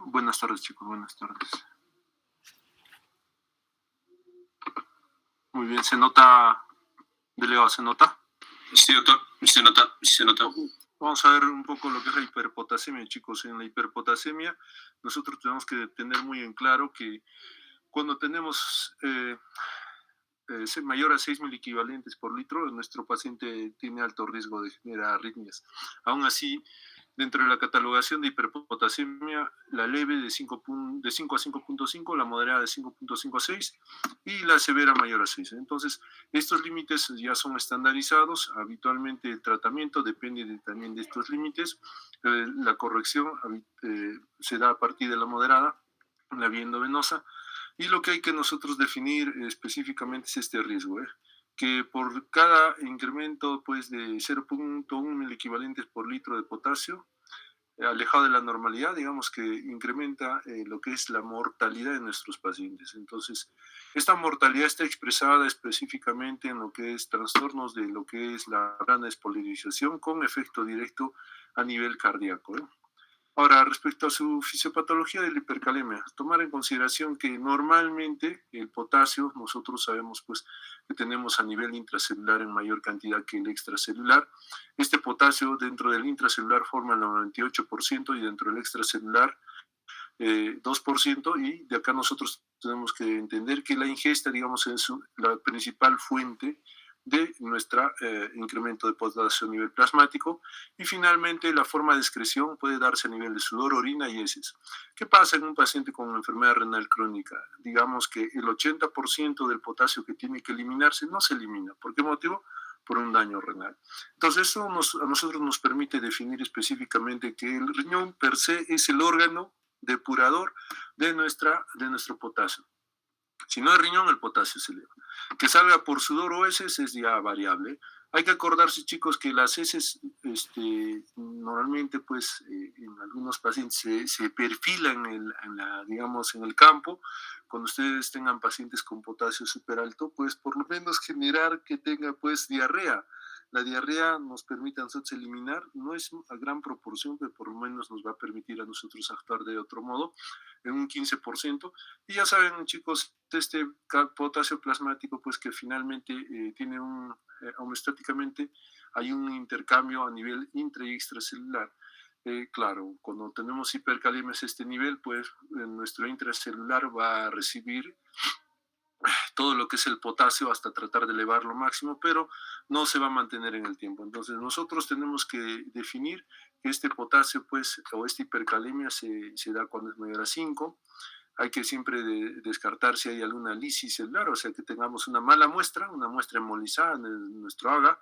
Buenas tardes, chicos, buenas tardes. Muy bien, ¿se nota, delegado, se nota? Sí, doctor, se nota. Vamos a ver un poco lo que es la hiperpotasemia, chicos. En la hiperpotasemia nosotros tenemos que tener muy en claro que cuando tenemos mayor a 6.000 equivalentes por litro, nuestro paciente tiene alto riesgo de generar arritmias. Aún así, dentro de la catalogación de hiperpotasemia, la leve de 5 a 5.5, la moderada de 5.5 a 6 y la severa mayor a 6. Entonces, estos límites ya son estandarizados. Habitualmente el tratamiento depende también de estos límites. La corrección se da a partir de la moderada, la vía endovenosa. Y lo que hay que nosotros definir específicamente es este riesgo, que por cada incremento pues, de 0.1 miliequivalentes por litro de potasio, alejado de la normalidad, digamos que incrementa lo que es la mortalidad de nuestros pacientes. Entonces, esta mortalidad está expresada específicamente en lo que es trastornos de lo que es la gran despolarización con efecto directo a nivel cardíaco. Ahora, respecto a su fisiopatología de la hipercalemia, tomar en consideración que normalmente el potasio, nosotros sabemos pues que tenemos a nivel intracelular en mayor cantidad que el extracelular. Este potasio dentro del intracelular forma el 98% y dentro del extracelular 2%, y de acá nosotros tenemos que entender que la ingesta, digamos, es la principal fuente de nuestro incremento de potasio a nivel plasmático. Y finalmente la forma de excreción puede darse a nivel de sudor, orina y heces. ¿Qué pasa en un paciente con enfermedad renal crónica? Digamos que el 80% del potasio que tiene que eliminarse no se elimina. ¿Por qué motivo? Por un daño renal. Entonces eso a nosotros nos permite definir específicamente que el riñón per se es el órgano depurador de nuestro potasio. Si no hay riñón, el potasio se eleva. Que salga por sudor o heces es ya variable. Hay que acordarse, chicos, que las heces normalmente, pues, en algunos pacientes se perfilan digamos, en el campo. Cuando ustedes tengan pacientes con potasio súper alto, pues, por lo menos generar que tenga, pues, diarrea. La diarrea nos permite a nosotros eliminar, no es a gran proporción, pero por lo menos nos va a permitir a nosotros actuar de otro modo, en un 15%. Y ya saben, chicos, este potasio plasmático, pues que finalmente tiene homeostáticamente hay un intercambio a nivel intra y extracelular. Claro, cuando tenemos hipercalemias a este nivel, pues nuestro intracelular va a recibir todo lo que es el potasio hasta tratar de elevarlo máximo, pero no se va a mantener en el tiempo. Entonces nosotros tenemos que definir que este potasio, pues, o esta hipercalemia se da cuando es mayor a 5. Hay que siempre descartar si hay alguna lisis celular, o sea, que tengamos una mala muestra, una muestra hemolizada en nuestro AGA,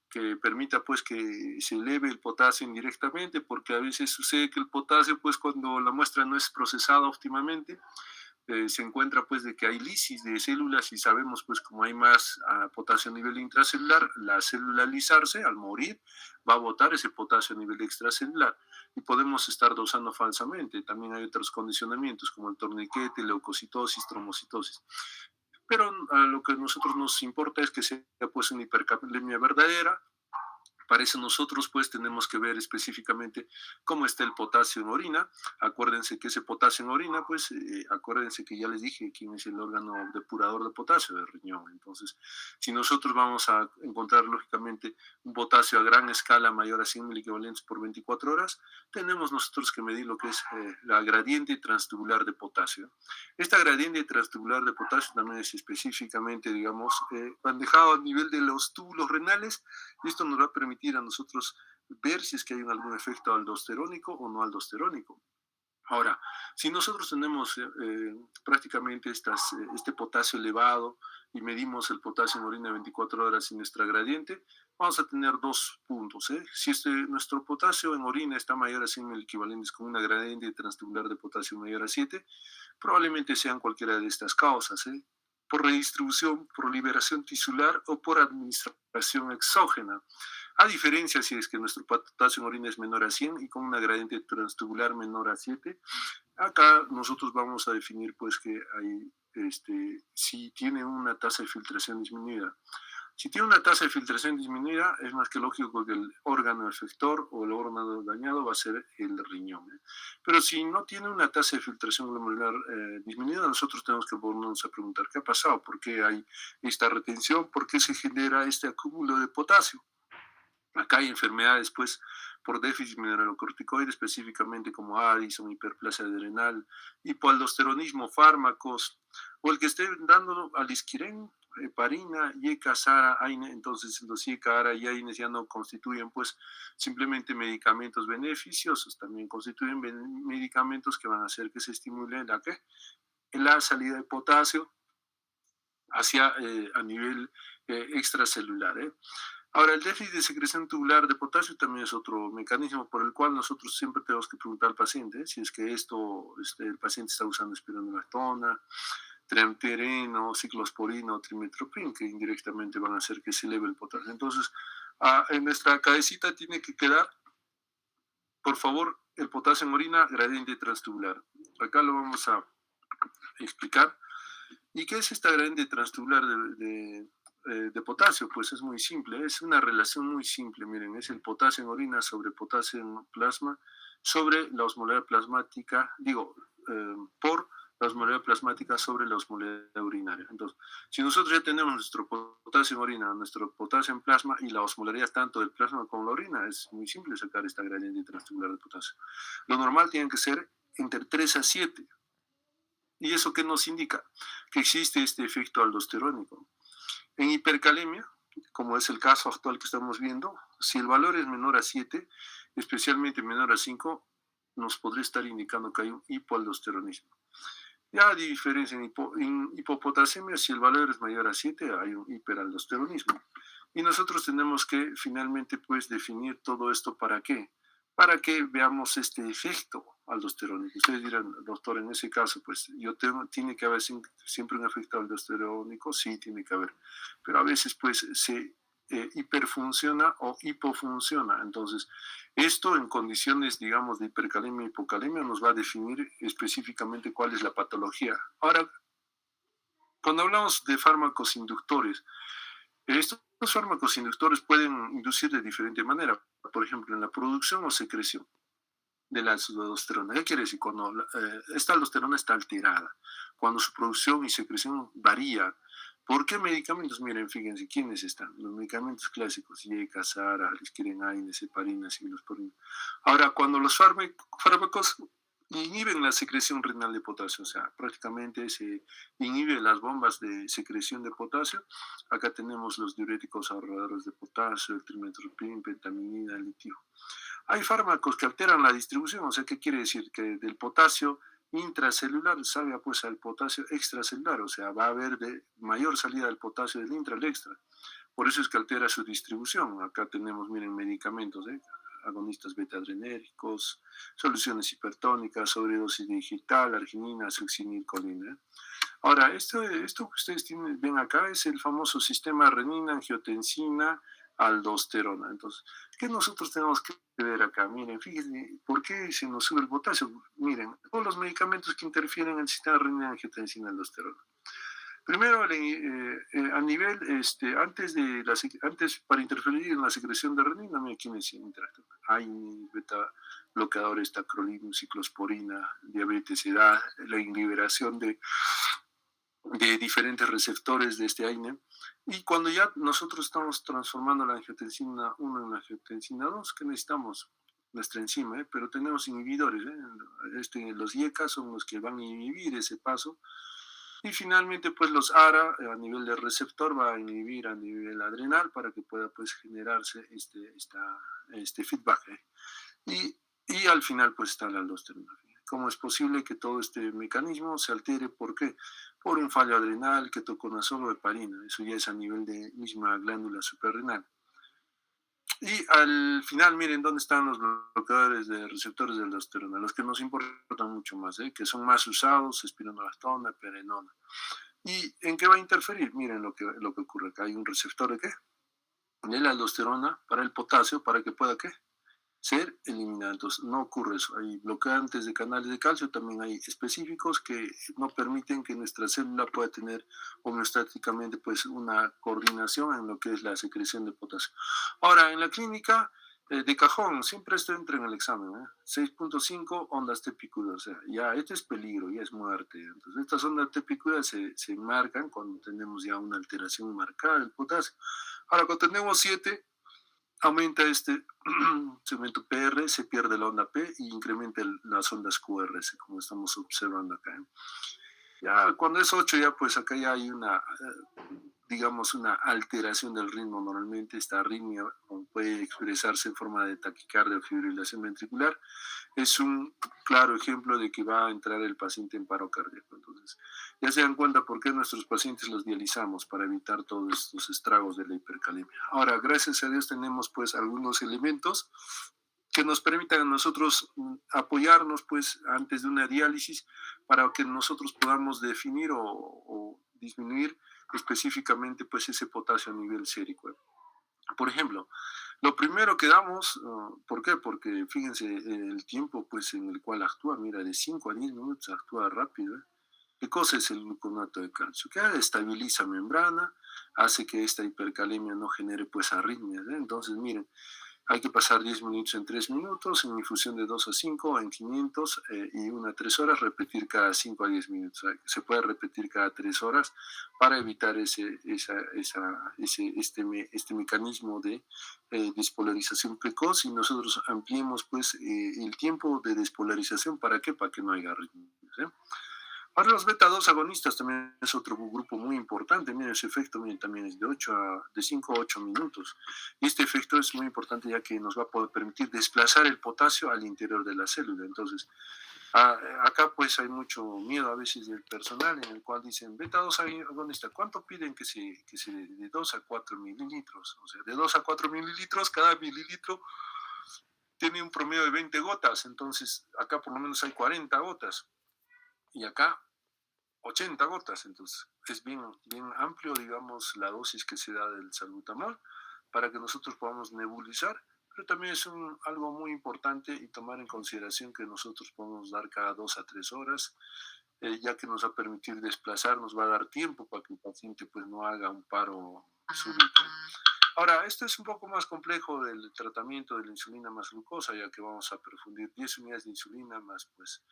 que permita pues que se eleve el potasio indirectamente, porque a veces sucede que el potasio, pues cuando la muestra no es procesada óptimamente, se encuentra pues de que hay lisis de células, y sabemos pues como hay más potasio a nivel intracelular, la célula lisarse al morir va a botar ese potasio a nivel extracelular y podemos estar dosando falsamente. También hay otros condicionamientos como el torniquete, leucocitosis, tromocitosis. Pero lo que a nosotros nos importa es que sea pues una hipercalemia verdadera. Para eso nosotros pues tenemos que ver específicamente cómo está el potasio en orina. Acuérdense que ese potasio en orina, pues acuérdense que ya les dije quién es el órgano depurador de potasio, del riñón. Entonces, si nosotros vamos a encontrar lógicamente un potasio a gran escala mayor a 100 miliequivalentes por 24 horas, tenemos nosotros que medir lo que es la gradiente transtubular de potasio. Esta gradiente transtubular de potasio también es específicamente, digamos, bandejado a nivel de los túbulos renales, y esto nos va a permitir a nosotros ver si es que hay algún efecto aldosterónico o no aldosterónico. Ahora, si nosotros tenemos prácticamente este potasio elevado y medimos el potasio en orina 24 horas en nuestra gradiente, vamos a tener dos puntos. Si nuestro potasio en orina está mayor a 100 miliequivalentes con una gradiente transtubular de potasio mayor a 7, probablemente sean cualquiera de estas causas, por redistribución, por liberación tisular o por administración exógena. A diferencia si es que nuestro potasio en orina es menor a 100 y con una gradiente transtubular menor a 7, acá nosotros vamos a definir pues que hay, si tiene una tasa de filtración disminuida. Si tiene una tasa de filtración disminuida, es más que lógico que el órgano efector o el órgano dañado va a ser el riñón. Pero si no tiene una tasa de filtración glomerular disminuida, nosotros tenemos que ponernos a preguntar qué ha pasado, por qué hay esta retención, por qué se genera este acúmulo de potasio. Acá hay enfermedades, pues, por déficit mineralocorticoide, específicamente como Addison, hiperplasia adrenal, hipoaldosteronismo, fármacos, o el que esté dando alisquiren, heparina, yeca, sara, aine. Entonces los yeca, ara y aines ya no constituyen, pues, simplemente medicamentos beneficiosos, también constituyen medicamentos que van a hacer que se estimule la salida de potasio hacia a nivel extracelular. Ahora, el déficit de secreción tubular de potasio también es otro mecanismo por el cual nosotros siempre tenemos que preguntar al paciente si es que el paciente está usando espironolactona, triamtereno, ciclosporino, trimetoprim, que indirectamente van a hacer que se eleve el potasio. Entonces, en nuestra cabecita tiene que quedar, por favor, el potasio en orina, gradiente transtubular. Acá lo vamos a explicar. ¿Y qué es esta gradiente transtubular de potasio? Pues es muy simple, es una relación muy simple, miren, es el potasio en orina sobre potasio en plasma sobre la osmolaridad plasmática, por la osmolaridad plasmática sobre la osmolaridad urinaria. Entonces, si nosotros ya tenemos nuestro potasio en orina, nuestro potasio en plasma y la osmolaridad tanto del plasma como la orina, es muy simple sacar esta gradiente transtubular de potasio. Lo normal tiene que ser entre 3 a 7. ¿Y eso qué nos indica? Que existe este efecto aldosterónico. En hipercalemia, como es el caso actual que estamos viendo, si el valor es menor a 7, especialmente menor a 5, nos podría estar indicando que hay un hipoaldosteronismo. Ya hay diferencia en hipopotasemia, si el valor es mayor a 7, hay un hiperaldosteronismo. Y nosotros tenemos que finalmente pues definir todo esto para qué. Para que veamos este efecto aldosterónico. Ustedes dirán, doctor, en ese caso, pues tiene que haber siempre un efecto aldosterónico, sí, tiene que haber, pero a veces pues se hiperfunciona o hipofunciona. Entonces, esto en condiciones, digamos, de hipercalemia y hipocalemia nos va a definir específicamente cuál es la patología. Ahora, cuando hablamos de fármacos inductores, estos fármacos inductores pueden inducir de diferente manera, por ejemplo, en la producción o secreción de la aldosterona. ¿Qué quiere decir? Cuando esta aldosterona está alterada, cuando su producción y secreción varía. ¿Por qué medicamentos? Miren, fíjense, ¿quiénes están? Los medicamentos clásicos, yeca, sara, alisquirena, heparina, ciclosporina. Ahora, cuando los fármacos inhiben la secreción renal de potasio, o sea, prácticamente se inhiben las bombas de secreción de potasio. Acá tenemos los diuréticos ahorradores de potasio, el trimetoprim, pentaminina, litio. Hay fármacos que alteran la distribución, o sea, ¿qué quiere decir? Que del potasio intracelular salga pues al potasio extracelular, o sea, va a haber de mayor salida del potasio del intra al extra. Por eso es que altera su distribución. Acá tenemos, miren, medicamentos, agonistas beta-adrenérgicos, soluciones hipertónicas, sobredosis digital, arginina, succinilcolina. Ahora, esto que ustedes ven acá es el famoso sistema renina, angiotensina, aldosterona. Entonces, ¿qué nosotros tenemos que ver acá? Miren, fíjense, ¿por qué se nos sube el potasio? Miren, todos los medicamentos que interfieren en el sistema renina, angiotensina, aldosterona. Primero, a nivel, antes para interferir en la secreción de renina, mira quiénes interactúan. Hay beta bloqueadores, tacrolimus, ciclosporina, diabetes, edad, la inliberación de diferentes receptores de este AINE. Y cuando ya nosotros estamos transformando la angiotensina 1 en la angiotensina 2, ¿qué necesitamos? Nuestra enzima, pero tenemos inhibidores. Los IECA son los que van a inhibir ese paso. Y finalmente, pues los ARA a nivel de receptor va a inhibir a nivel adrenal para que pueda pues generarse este feedback. Y al final pues está la aldosterona. ¿Cómo es posible que todo este mecanismo se altere? ¿Por qué? Por un fallo adrenal, ketoconazol o heparina. Eso ya es a nivel de misma glándula suprarrenal. Y al final, miren dónde están los bloqueadores de receptores de aldosterona, los que nos importan mucho más, que son más usados, espironolactona, perenona. ¿Y en qué va a interferir? Miren lo que ocurre acá. Hay un receptor de qué? De la aldosterona para el potasio, para que pueda ¿qué? ser eliminada. Entonces, no ocurre eso. Hay bloqueantes de canales de calcio, también hay específicos que no permiten que nuestra célula pueda tener homeostáticamente pues, una coordinación en lo que es la secreción de potasio. Ahora, en la clínica, de cajón, siempre esto entra en el examen, 6.5 ondas TPQ, o sea, ya este es peligro, ya es muerte. Entonces, estas ondas TPQ se marcan cuando tenemos ya una alteración marcada del potasio. Ahora, cuando tenemos 7, aumenta este segmento PR, se pierde la onda P y incrementa las ondas QRS, como estamos observando acá. Ya cuando es 8, ya pues acá ya hay una, digamos, una alteración del ritmo. Normalmente esta arritmia puede expresarse en forma de taquicardia o fibrilación ventricular. Es un claro ejemplo de que va a entrar el paciente en paro cardíaco. Entonces, ya se dan cuenta por qué nuestros pacientes los dializamos para evitar todos estos estragos de la hipercalemia. Ahora, gracias a Dios tenemos pues algunos elementos que nos permitan a nosotros apoyarnos pues antes de una diálisis para que nosotros podamos definir o disminuir específicamente pues ese potasio a nivel sérico. Por ejemplo, lo primero que damos, ¿por qué? Porque fíjense el tiempo pues en el cual actúa, mira, de 5 a 10 minutos actúa rápido. ¿Qué cosa es el gluconato de calcio? Que estabiliza membrana, hace que esta hipercalemia no genere pues arritmias. Entonces, miren, hay que pasar 10 minutos en 3 minutos, en infusión de 2 a 5 en 500 y 1 a 3 horas, repetir cada 5 a 10 minutos. Se puede repetir cada 3 horas para evitar este mecanismo de despolarización precoz y nosotros ampliemos pues el tiempo de despolarización. ¿Para qué? Para que no haya arritmias. Ahora los beta-2 agonistas también es otro grupo muy importante. Miren, ese efecto miren, también es de 5 a 8 minutos. Y este efecto es muy importante ya que nos va a poder permitir desplazar el potasio al interior de la célula. Entonces, acá pues hay mucho miedo a veces del personal en el cual dicen beta-2 agonista, ¿cuánto piden que se de 2 a 4 mililitros? O sea, de 2 a 4 mililitros, cada mililitro tiene un promedio de 20 gotas. Entonces, acá por lo menos hay 40 gotas. Y acá 80 gotas, entonces es bien amplio, digamos, la dosis que se da del salbutamol para que nosotros podamos nebulizar, pero también es algo muy importante y tomar en consideración que nosotros podemos dar cada 2 a 3 horas, ya que nos va a permitir desplazar, nos va a dar tiempo para que el paciente pues no haga un paro súbito. Ahora, esto es un poco más complejo del tratamiento de la insulina más glucosa, ya que vamos a perfundir 10 unidades de insulina más pues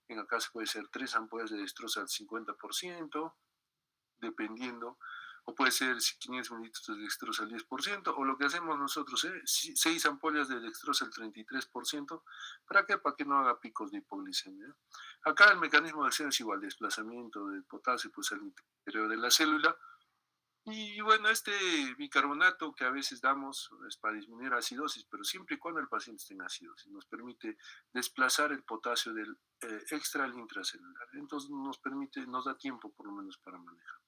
en el caso puede ser 3 ampollas de dextrosa al 50%, dependiendo, o puede ser 500 mililitros de dextrosa al 10%, o lo que hacemos nosotros, 6 ampollas de dextrosa al 33%, ¿para qué? Para que no haga picos de hipoglicemia. Acá el mecanismo de acción es igual, desplazamiento del potasio pues, al interior de la célula. Y bueno, este bicarbonato que a veces damos es para disminuir acidosis, pero siempre y cuando el paciente esté en acidosis, nos permite desplazar el potasio del extra al intracelular. Entonces nos da tiempo por lo menos para manejar.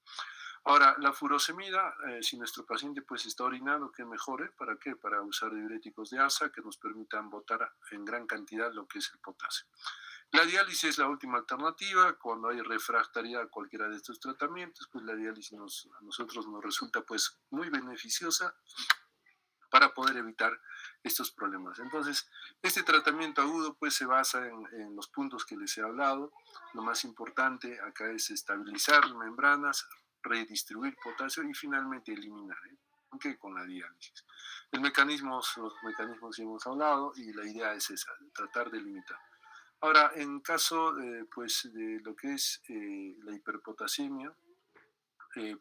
Ahora, la furosemida, si nuestro paciente pues está orinando, que mejore, ¿para qué? Para usar diuréticos de asa que nos permitan botar en gran cantidad lo que es el potasio. La diálisis es la última alternativa. Cuando hay refractaria a cualquiera de estos tratamientos, pues la diálisis a nosotros nos resulta pues muy beneficiosa para poder evitar estos problemas. Entonces, este tratamiento agudo pues se basa en los puntos que les he hablado. Lo más importante acá es estabilizar membranas, redistribuir potasio y finalmente eliminar, aunque con la diálisis. Los mecanismos ya hemos hablado y la idea es esa, tratar de limitar. Ahora, en caso pues, de lo que es la hiperpotasemia,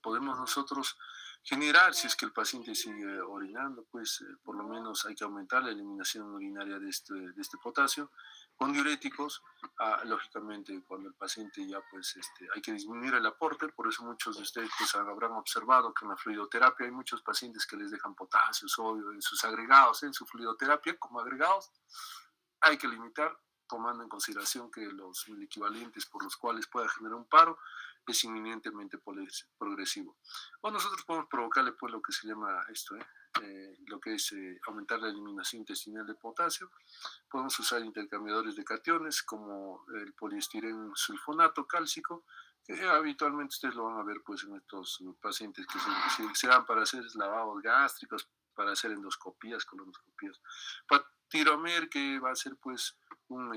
podemos nosotros generar, si es que el paciente sigue orinando, pues por lo menos hay que aumentar la eliminación urinaria de este potasio con diuréticos. Lógicamente, cuando el paciente ya, pues hay que disminuir el aporte, por eso muchos de ustedes pues, habrán observado que en la fluidoterapia hay muchos pacientes que les dejan potasio, sodio en sus agregados, en su fluidoterapia como agregados. Hay que limitar tomando en consideración que los equivalentes por los cuales pueda generar un paro es inminentemente progresivo. O nosotros podemos provocarle pues lo que se llama esto, lo que es aumentar la eliminación intestinal de potasio. Podemos usar intercambiadores de cationes como el poliestireno sulfonato cálcico, que habitualmente ustedes lo van a ver pues en estos pacientes que se dan para hacer lavados gástricos, para hacer endoscopías, colonoscopías, tiromer, que va a ser pues un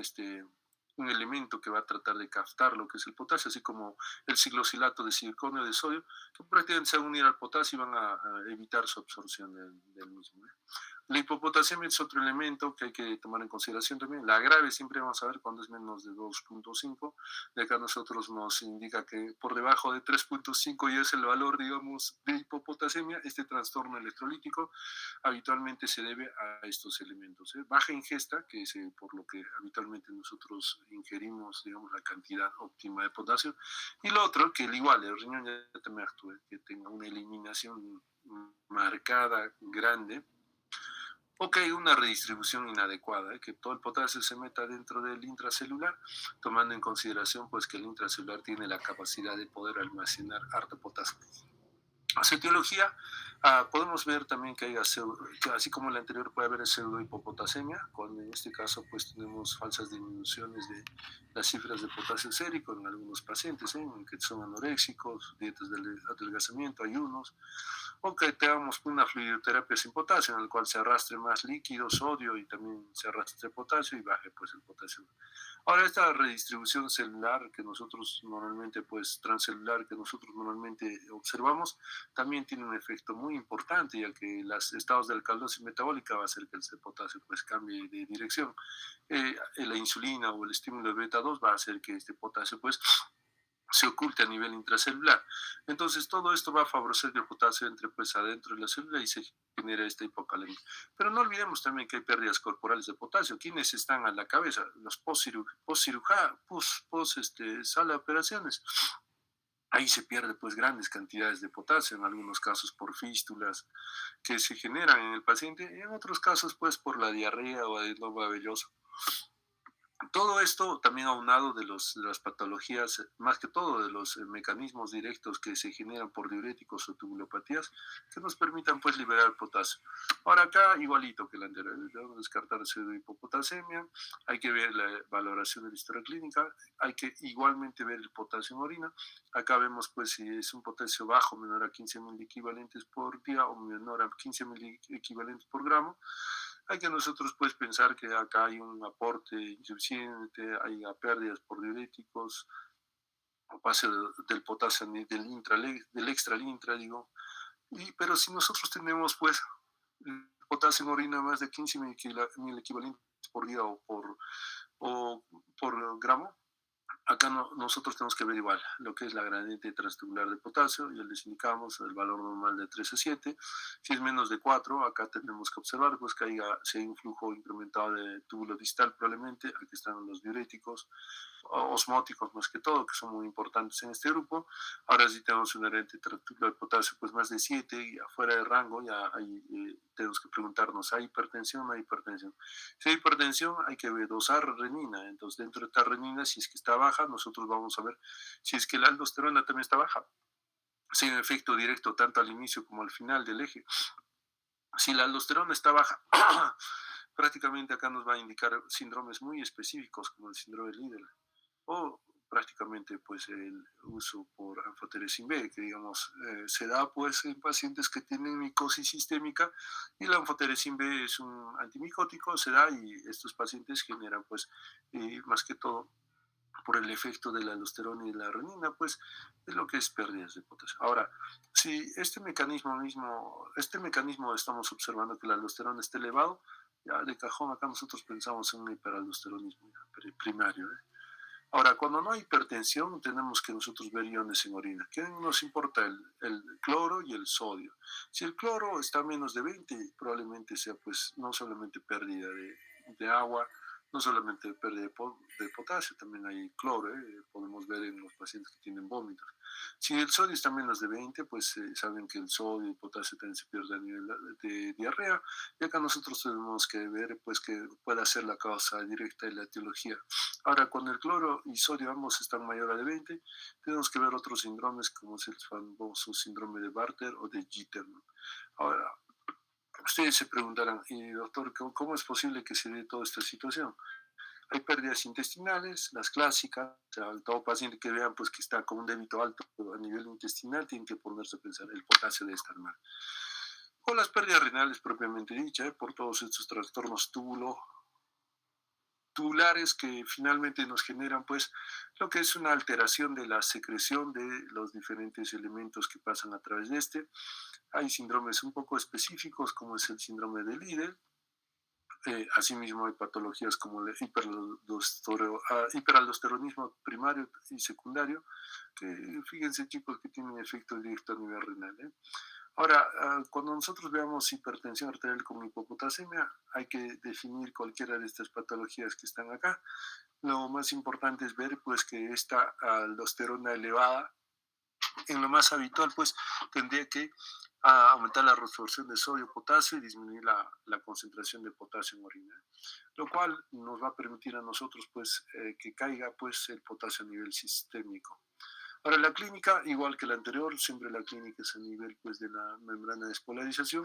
elemento que va a tratar de captar lo que es el potasio, así como el ciclosilato de circonio de sodio, que prácticamente se van a unir al potasio y van a evitar su absorción del mismo. La hipopotasemia es otro elemento que hay que tomar en consideración también. La grave siempre vamos a ver cuando es menos de 2.5. De acá nosotros nos indica que por debajo de 3.5 ya es el valor, digamos, de hipopotasemia. Este trastorno electrolítico habitualmente se debe a estos elementos. Baja ingesta, que es por lo que habitualmente nosotros ingerimos, digamos, la cantidad óptima de potasio. Y lo otro, que el igual, el riñón ya también actúe, que tenga una eliminación marcada, grande, o que hay una redistribución inadecuada, que todo el potasio se meta dentro del intracelular, tomando en consideración pues que el intracelular tiene la capacidad de poder almacenar harto potasio. Su etiología, podemos ver también que hay así como el anterior puede haber pseudohipopotasemia, cuando en este caso pues tenemos falsas disminuciones de las cifras de potasio sérico en algunos pacientes, que son anoréxicos, dietas de adelgazamiento, ayunos, o que tengamos una fluidoterapia sin potasio, en el cual se arrastre más líquido, sodio y también se arrastre potasio y baje pues el potasio. Ahora, esta redistribución celular que nosotros normalmente, pues transcelular que nosotros normalmente observamos, también tiene un efecto muy importante, ya que los estados de alcalosis metabólica va a hacer que el potasio pues cambie de dirección. La insulina o el estímulo de beta 2 va a hacer que este potasio pues se oculte a nivel intracelular. Entonces, todo esto va a favorecer que el potasio entre pues adentro de la célula y se genera esta hipocalemia. Pero no olvidemos también que hay pérdidas corporales de potasio. ¿Quiénes están a la cabeza? Los sala de operaciones. Ahí se pierde pues grandes cantidades de potasio, en algunos casos por fístulas que se generan en el paciente, y en otros casos pues por la diarrea o adenoma velloso. Todo esto también aunado de las patologías, más que todo de los mecanismos directos que se generan por diuréticos o tubulopatías, que nos permitan pues liberar potasio. Ahora acá igualito que la anterior, debemos descartar hipopotasemia, hay que ver la valoración de la historia clínica, hay que igualmente ver el potasio en orina. Acá vemos pues si es un potasio bajo, menor a 15.000 equivalentes por día o menor a 15.000 equivalentes por gramo. Hay que nosotros pues pensar que acá hay un aporte insuficiente, hay pérdidas por diuréticos, o pase del potasio del extralintra, digo. Pero si nosotros tenemos pues potasio en orina más de 15.000 equivalentes por día o por gramo, acá nosotros tenemos que ver igual lo que es la gradiente transtubular de potasio, ya les indicamos el valor normal de 3 a 7. Si es menos de 4, acá tenemos que observar pues, que si hay un flujo incrementado de túbulo distal probablemente, aquí están los diuréticos, osmóticos más que todo, que son muy importantes en este grupo. Ahora sí tenemos una gradiente transtubular de potasio pues más de 7 y afuera de rango, ya ahí tenemos que preguntarnos, ¿hay hipertensión o no hay hipertensión? Si hay hipertensión hay que dosar renina, entonces dentro de esta renina si es que está baja, nosotros vamos a ver si es que la aldosterona también está baja. Si hay un efecto directo tanto al inicio como al final del eje. Si la aldosterona está baja, prácticamente acá nos va a indicar síndromes muy específicos como el síndrome de Liddle o prácticamente pues el uso por anfoteresin B, que digamos se da pues en pacientes que tienen micosis sistémica y la anfoteresin B es un antimicótico, se da y estos pacientes generan pues más que todo por el efecto de la aldosterona y la renina, pues es lo que es pérdidas de potasio. Ahora, si este mecanismo estamos observando que la aldosterona está elevado, ya de cajón acá nosotros pensamos en un hiperaldosteronismo primario. Ahora, cuando no hay hipertensión, tenemos que nosotros ver iones en orina. ¿Qué nos importa? El cloro y el sodio. Si el cloro está a menos de 20, probablemente sea pues no solamente pérdida de agua, no solamente pérdida de potasio, también hay cloro, podemos ver en los pacientes que tienen vómitos. Si el sodio está a menos de 20, pues saben que el sodio y el potasio también se pierde a nivel de diarrea, y acá nosotros tenemos que ver pues que pueda ser la causa directa de la etiología. Ahora, cuando el cloro y sodio ambos están mayor a de 20, tenemos que ver otros síndromes como es el famoso síndrome de Bartter o de Jeter. Ahora, ustedes se preguntarán, doctor, ¿cómo es posible que se dé toda esta situación? Hay pérdidas intestinales, las clásicas, o sea, todo paciente que vean pues, que está con un débito alto a nivel intestinal tiene que ponerse a pensar, el potasio debe estar mal. o las pérdidas renales propiamente dichas, por todos estos trastornos tubulares que finalmente nos generan pues lo que es una alteración de la secreción de los diferentes elementos que pasan a través de este. Hay síndromes un poco específicos como es el síndrome de Liddle. Asimismo hay patologías como el hiperaldosteronismo primario y secundario, que fíjense chicos que tienen efecto directo a nivel renal. Ahora, cuando nosotros veamos hipertensión arterial con hipopotasemia, hay que definir cualquiera de estas patologías que están acá. Lo más importante es ver pues que esta aldosterona elevada, en lo más habitual, pues tendría que aumentar la reabsorción de sodio, potasio y disminuir la concentración de potasio en orina, lo cual nos va a permitir a nosotros pues que caiga pues el potasio a nivel sistémico. Ahora, la clínica, igual que la anterior, siempre la clínica es a nivel pues, de la membrana de despolarización.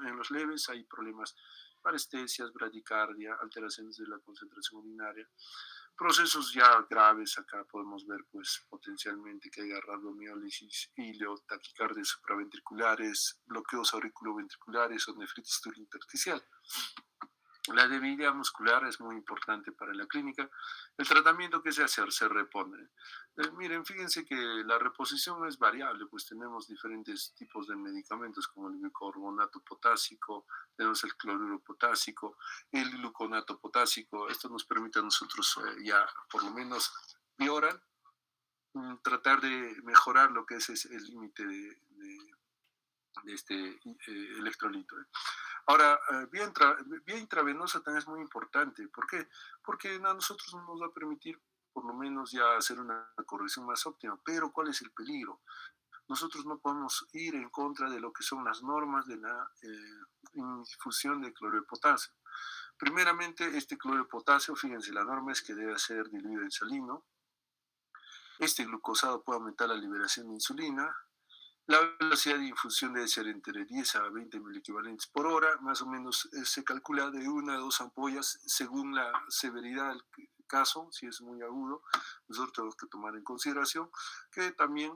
En los leves hay problemas, parestesias, bradicardia, alteraciones de la concentración urinaria. Procesos ya graves, acá podemos ver pues, potencialmente que haya rabdomiólisis, ilio, taquicardias supraventriculares, bloqueos auriculoventriculares o nefritis intersticial. La debilidad muscular es muy importante para la clínica. El tratamiento que se hace se repone. Miren, fíjense que la reposición es variable, pues tenemos diferentes tipos de medicamentos como el bicarbonato potásico, tenemos el cloruro potásico, el gluconato potásico. Esto nos permite a nosotros ya por lo menos vía oral tratar de mejorar lo que es el límite de este electrolito. Ahora, vía intravenosa también es muy importante. ¿Por qué? Porque a nosotros nos va a permitir por lo menos ya hacer una corrección más óptima. Pero ¿cuál es el peligro? Nosotros no podemos ir en contra de lo que son las normas de la infusión de cloruro de potasio. Primeramente, este cloruro de potasio, fíjense, la norma es que debe ser diluido en salino. Este glucosado puede aumentar la liberación de insulina. La velocidad de infusión debe ser entre 10 a 20 miliequivalentes por hora, más o menos se calcula de 1 a 2 ampollas según la severidad del caso, si es muy agudo, nosotros tenemos que tomar en consideración que también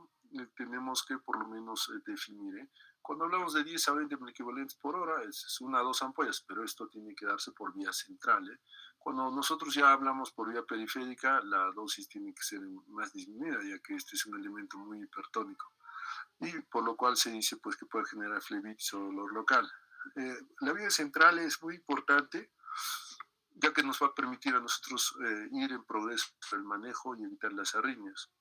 tenemos que por lo menos definir. Cuando hablamos de 10 a 20 miliequivalentes por hora, es 1 a 2 ampollas, pero esto tiene que darse por vía central. Cuando nosotros ya hablamos por vía periférica, la dosis tiene que ser más disminuida, ya que este es un elemento muy hipertónico. Y por lo cual se dice pues, que puede generar flebitis o dolor local. La vía central es muy importante, ya que nos va a permitir a nosotros ir en progreso el manejo y evitar las arritmias.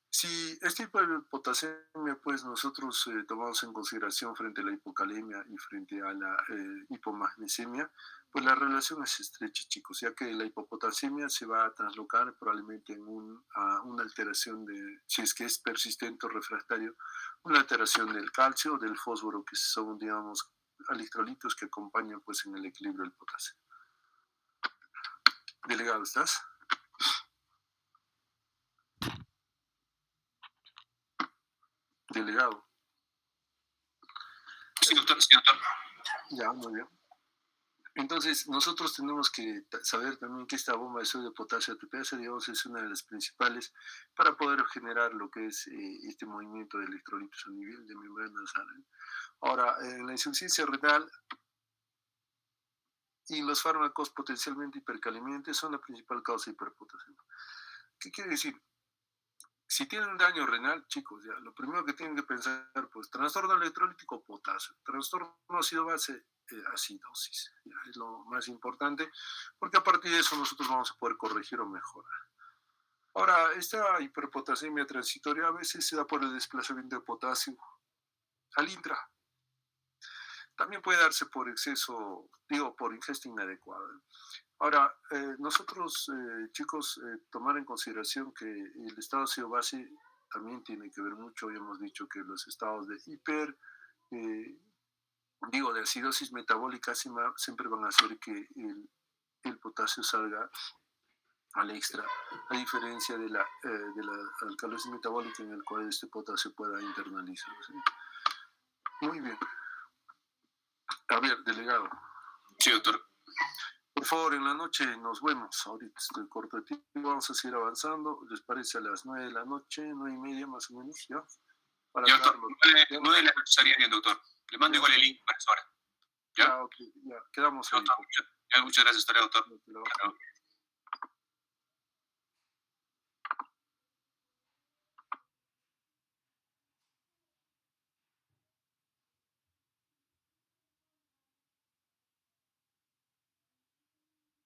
Si este tipo de hipopotasemia, pues nosotros tomamos en consideración frente a la hipocalemia y frente a la hipomagnesemia, pues la relación es estrecha, chicos, ya que la hipopotasemia se va a traslocar probablemente en una alteración de, si es que es persistente o refractario, una alteración del calcio o del fósforo, que son, digamos, electrolitos que acompañan pues en el equilibrio del potasio. Delegado, ¿estás? Delegado. Sí, doctor, sí, doctor. Ya, muy bien. Entonces, nosotros tenemos que saber también que esta bomba de sodio de potasio ATPase, digamos, es una de las principales para poder generar lo que es este movimiento de electrolitos a nivel de membrana nasal. Ahora, en la insuficiencia renal y los fármacos potencialmente hipercalemiantes son la principal causa de hiperpotasemia. ¿Qué quiere decir? Si tienen un daño renal, chicos, ya lo primero que tienen que pensar, pues, trastorno electrolítico, potasio, trastorno ácido base, acidosis, ya, es lo más importante, porque a partir de eso nosotros vamos a poder corregir o mejorar. Ahora, esta hiperpotasemia transitoria a veces se da por el desplazamiento de potasio al intra. También puede darse por exceso, por ingesta inadecuada. Ahora, nosotros, chicos, tomar en consideración que el estado ácido base también tiene que ver mucho. Ya hemos dicho que los estados de de acidosis metabólica siempre van a hacer que el potasio salga al extra, a diferencia de la alcalosis metabólica en el cual este potasio pueda internalizarse. Muy bien. A ver, delegado. Sí, doctor. Por favor, en la noche nos vemos. Ahorita estoy corto de tiempo, vamos a seguir avanzando. ¿Les parece a las 9 de la noche, 9:30 más o menos? ¿Ya? para Ya, doctor. Carlos. 9 de la noche estaría bien, doctor. Le mando igual el link para esa hora. ¿Ya? Ok, ya, quedamos ahí. Doctor, muchas gracias, doctor. Hasta luego. Hasta luego.